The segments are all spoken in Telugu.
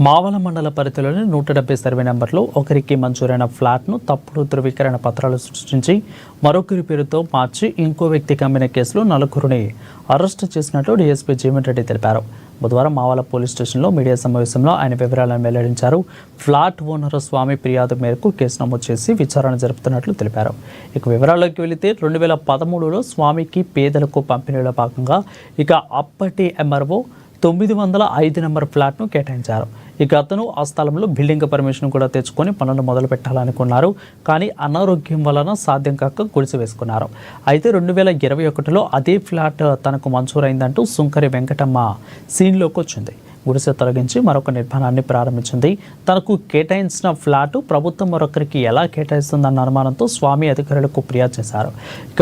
మావల మండల పరిధిలోని 170 సర్వే నెంబర్లో ఒకరికి మంజూరైన ఫ్లాట్ను తప్పుడు ధృవీకరణ పత్రాలు సృష్టించి మరొకరి పేరుతో మార్చి ఇంకో వ్యక్తికి అమ్మిన కేసులో నలుగురిని అరెస్టు చేసినట్లు డీఎస్పీ జీవన్ రెడ్డి తెలిపారు. బుధవారం మావల పోలీస్ స్టేషన్లో మీడియా సమావేశంలో ఆయన వివరాలను వెల్లడించారు. ఫ్లాట్ ఓనర్ స్వామి ఫిర్యాదు మేరకు కేసు నమోదు చేసి విచారణ జరుపుతున్నట్లు తెలిపారు. ఇక వివరాల్లోకి వెళితే 2013లో స్వామికి పేదలకు పంపిణీలో భాగంగా అప్పటి ఎంఆర్ఓ 905 నెంబర్ ఫ్లాట్ను కేటాయించారు. అతను ఆ స్థలంలో బిల్డింగ్ పర్మిషన్ కూడా తెచ్చుకొని పనులు మొదలు పెట్టాలనుకున్నారు. కానీ అనారోగ్యం వలన సాధ్యం కాక గుడిసె వేసుకున్నారు. అయితే 2021లో అదే ఫ్లాట్ తనకు మంజూరైందంటూ సుంకరి వెంకటమ్మ సీన్లోకి వచ్చింది. గుడిసె తొలగించి మరొక నిర్మాణాన్ని ప్రారంభించింది. తనకు కేటాయించిన ఫ్లాటు ప్రభుత్వం మరొకరికి ఎలా కేటాయిస్తుందన్న అనుమానంతో స్వామి అధికారులకు ఫిర్యాదు చేశారు.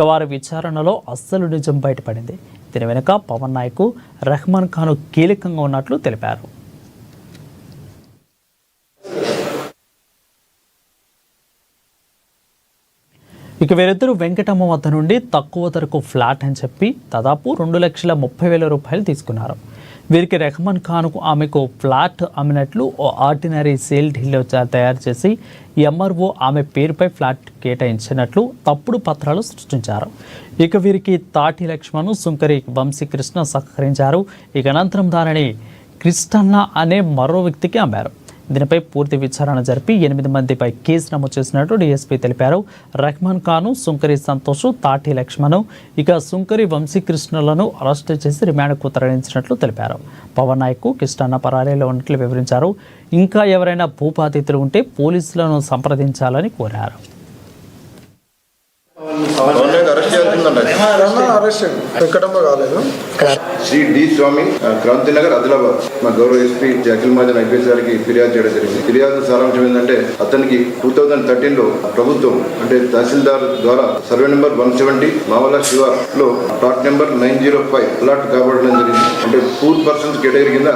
వారి విచారణలో అస్సలు నిజం బయటపడింది. దీని వెనుక పవన్ నాయక్, రెహమాన్ ఖాన్ కీలకంగా ఉన్నట్లు తెలిపారు. వీరిద్దరూ వెంకటమ్మ వద్ద నుండి తక్కువ ధరకు ఫ్లాట్ అని చెప్పి దాదాపు 2,30,000 రూపాయలు తీసుకున్నారు. వీరికి రెహమాన్ ఖాన్కు ఆమెకు ఫ్లాట్ అమ్మినట్లు ఓ ఆర్డినరీ సేల్ డీల్ తయారు చేసి ఎంఆర్ఓ ఆమె పేరుపై ఫ్లాట్ కేటాయించినట్లు తప్పుడు పత్రాలు సృష్టించారు. వీరికి తాటి లక్ష్మణ్, సుంకరి వంశీకృష్ణ సహకరించారు. అనంతరం దానిని కృష్ణన్న అనే మరో వ్యక్తికి అమ్మారు. దీనిపై పూర్తి విచారణ జరిపి 8 మందిపై కేసు నమోదు చేసినట్టు డీఎస్పీ తెలిపారు. రెహమాన్ ఖాన్, సుంకరి సంతోష్, తాటి లక్ష్మణ్, సుంకరి వంశీకృష్ణలను అరెస్టు చేసి రిమాండ్కు తరలించినట్లు తెలిపారు. పవన్ నాయక్, కృష్ణన్న పరారీలో ఉన్నట్లు వివరించారు. ఇంకా ఎవరైనా భూబాధితులు ఉంటే పోలీసులను సంప్రదించాలని కోరారు. శ్రీ డి స్వామి, క్రాంతినగర్, ఆదిలాబాద్. మా గౌరవ ఎస్పీ అఖిల్ మహాజన్ ఐపీఎస్ గారికి ఫిర్యాదు చేయడం జరిగింది. ఫిర్యాదు సారాంశం ఏంటంటే అతనికి 2013లో ప్రభుత్వం అంటే తహసీల్దార్ ద్వారా సర్వే నెంబర్ 170 మావల శివార్ లో ప్లాట్ నెంబర్ 905 ప్లాట్ కాబట్టడం జరిగింది. అంటే పూర్ పర్సన్స్ కేటగిరీ కింద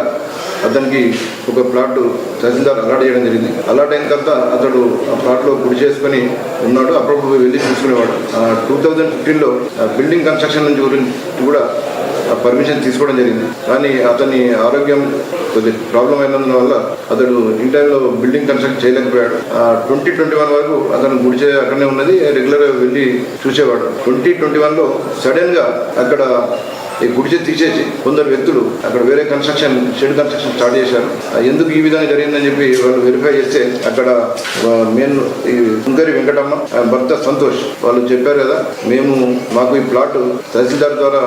అతనికి ఒక ప్లాట్ తహసీల్దార్ అలాట్ చేయడం జరిగింది. అలాట్ అయిన తర్వాత అతడు ఆ ప్లాట్లో గుడి చేసుకుని ఉన్నాడు. అప్పుడప్పుడు వెళ్ళి చూసుకునేవాడు. 2015లో బిల్డింగ్ కన్స్ట్రక్షన్ నుంచి గురించి కూడా పర్మిషన్ తీసుకోవడం జరిగింది. కానీ అతని ఆరోగ్యం కొద్ది ప్రాబ్లం అయినందువల్ల అతడు ఇన్ టైంలో బిల్డింగ్ కన్స్ట్రక్ట్ చేయలేకపోయాడు. 2021 వరకు అతను గుడిచే అక్కడనే ఉన్నది. రెగ్యులర్గా వెళ్ళి చూసేవాడు. 2021లో సడన్గా అక్కడ ఈ గుడిచె తీసేసి కొందరు వ్యక్తులు అక్కడ వేరే షెడ్ కన్స్ట్రక్షన్ స్టార్ట్ చేశారు. ఎందుకు ఈ విధంగా జరిగిందని చెప్పి వాళ్ళు వెరిఫై చేస్తే అక్కడ మెయిన్ ఈ సుంకరి వెంకటమ్మ, భర్త సంతోష్ వాళ్ళు చెప్పారు కదా, మాకు ఈ ప్లాట్ తహసీల్దార్ ద్వారా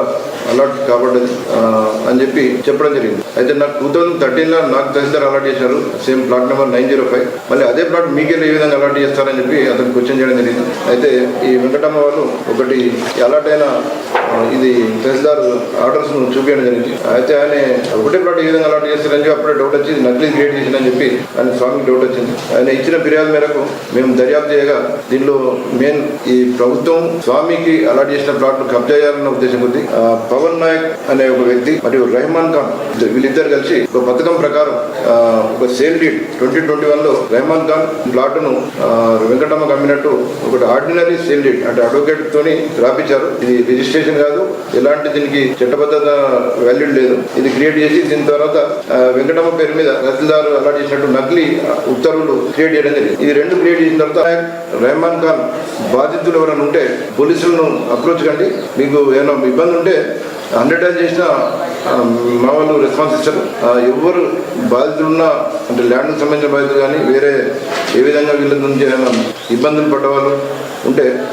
అలాట్ కాబడ్డది అని చెప్పి చెప్పడం జరిగింది. అయితే నాకు 2013లో నాకు తహసీల్దార్ అలాట్ చేశారు సేమ్ ప్లాట్ నెంబర్ 905. మళ్ళీ అదే ప్లాట్ మీకెళ్ళి ఏ విధంగా అలాట్ చేస్తారని చెప్పి అతను క్వశ్చన్ చేయడం జరిగింది. అయితే ఈ వెంకటమ్మ వాళ్ళు ఒకటి అలాట్ అయిన ఇది తహసీల్దార్ ఆర్డర్స్ ను చూపించడం జరిగింది. అయితే ఆయన ఒకటే ప్లాట్ ఏ విధంగా అలాట్ చేస్తారని చెప్పి అప్పుడే డౌట్ వచ్చి నకిలీ క్రియేట్ చేసిందని చెప్పి ఆయన స్వామికి డౌట్ వచ్చింది. ఆయన ఇచ్చిన ఫిర్యాదు మేరకు మేము దర్యాప్తు చేయగా దీనిలో మెయిన్ ఈ ప్రభుత్వం స్వామికి అలాట్ చేసిన ప్లాట్ ను కబ్జా చేయాలన్న ఉద్దేశం కొద్ది పవన్ నాయక్ అనే ఒక వ్యక్తి మరియు రెహమాన్ ఖాన్ వీళ్ళిద్దరు కలిసి ఒక పథకం ప్రకారం ఒక సేల్ డీడ్ 2021లో రెహమాన్ ఖాన్ ప్లాట్ ను వెంకటమ్మ అమ్మినట్టు ఒకటి ఆర్డినరీ సేల్ డీడ్ అంటే అడ్వకేట్ తోని రాపించారు. ఇది రిజిస్ట్రేషన్ కాదు, ఎలాంటి దీనికి చట్టబద్ధత వాల్యూ లేదు. ఇది క్రియేట్ చేసి దీని తర్వాత వెంకటమ్మ పేరు మీద తహసీల్దార్ అలాట్ చేసినట్టు నకిలీ ఉత్తర్వులు క్రియేట్ చేయడం జరిగింది. ఇది రెండు క్రియేట్ చేసిన తర్వాత రెహమాన్ ఖాన్ బాధితులు ఎవరైనా ఉంటే పోలీసులను అప్రోచ్ కండి, మీకు ఏమైనా ఇబ్బంది ఉంటే 100 డైల్ చేసిన మా వాళ్ళు రెస్పాన్స్ ఇస్తారు. ఎవరు బాధితులున్నా అంటే ల్యాండ్కి సంబంధించిన బాధితులు కానీ వేరే ఏ విధంగా వీళ్ళ నుంచి ఏమైనా ఇబ్బందులు పడ్డ వాళ్ళు ఉంటే